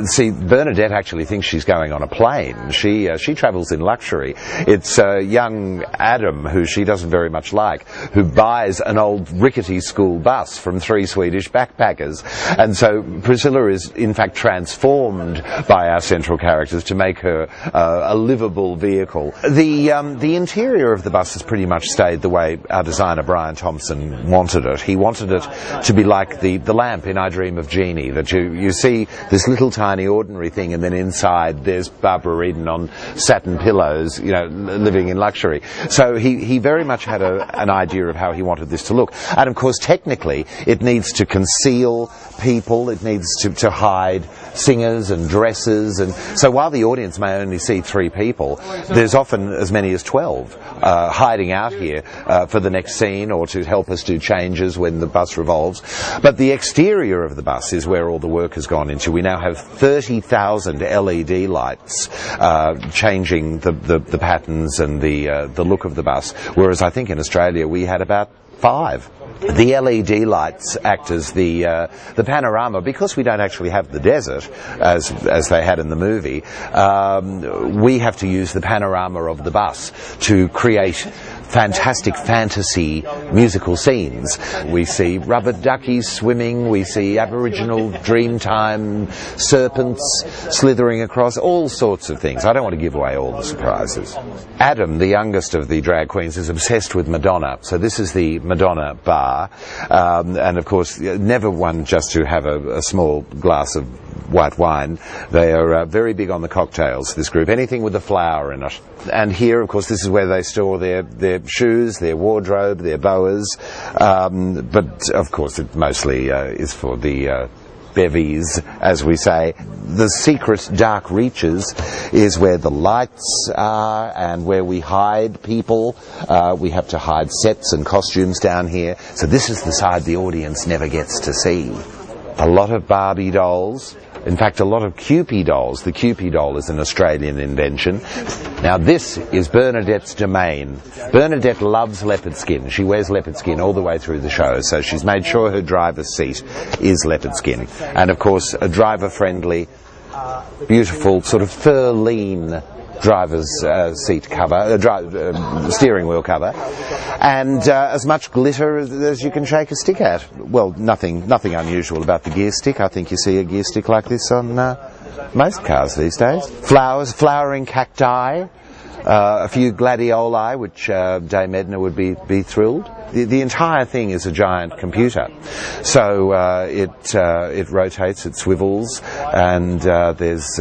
See, Bernadette actually thinks she's going on a plane. She travels in luxury. It's young Adam, who she doesn't very much like, who buys an old rickety school bus from 3 Swedish backpackers. And so Priscilla is in fact transformed by our central characters to make her a livable vehicle. The interior of the bus has pretty much stayed the way our designer Brian Thompson wanted it. He wanted it to be like the lamp in I Dream of Jeannie, that you see this little tiny ordinary thing, and then inside there's Barbara Eden on satin pillows, you know, living in luxury. So he very much had an idea of how he wanted this to look. And of course, technically, it needs to conceal people, it needs to hide singers and dresses, and so while the audience may only see 3 people, there's often as many as 12 hiding out here for the next scene, or to help us do changes when the bus revolves. But the exterior of the bus is where all the work has gone into. We now have 30,000 LED lights changing the patterns and the look of the bus, whereas I think in Australia we had about 5. The LED lights act as the panorama. Because we don't actually have the desert as they had in the movie, we have to use the panorama of the bus to create fantastic fantasy musical scenes. We see rubber duckies swimming, we see Aboriginal Dreamtime serpents slithering across, all sorts of things. I don't want to give away all the surprises. Adam, the youngest of the drag queens, is obsessed with Madonna. So this is the Madonna bar, and of course never one just to have a small glass of white wine. They are very big on the cocktails, this group, anything with a flower in it. And here, of course, this is where they store their shoes, their wardrobe, their boas, but of course it mostly is for the bevies, as we say. The secret dark reaches is where the lights are and where we hide people. We have to hide sets and costumes down here. So this is the side the audience never gets to see. A lot of Barbie dolls. In fact, a lot of Kewpie dolls. The Kewpie doll is an Australian invention. Now this is Bernadette's domain. Bernadette loves leopard skin. She wears leopard skin all the way through the show, so she's made sure her driver's seat is leopard skin. And of course, a driver-friendly, beautiful, sort of fur-lean driver's seat cover, steering wheel cover, and as much glitter as you can shake a stick at. Well, nothing unusual about the gear stick. I think you see a gear stick like this on most cars these days. Flowers, flowering cacti, a few gladioli, which Dame Edna would be thrilled. The entire thing is a giant computer, so it rotates, it swivels, and there's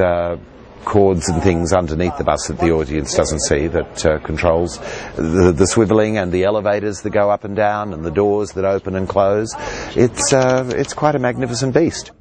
cords and things underneath the bus that the audience doesn't see that controls the swivelling, and the elevators that go up and down, and the doors that open and close. It's quite a magnificent beast.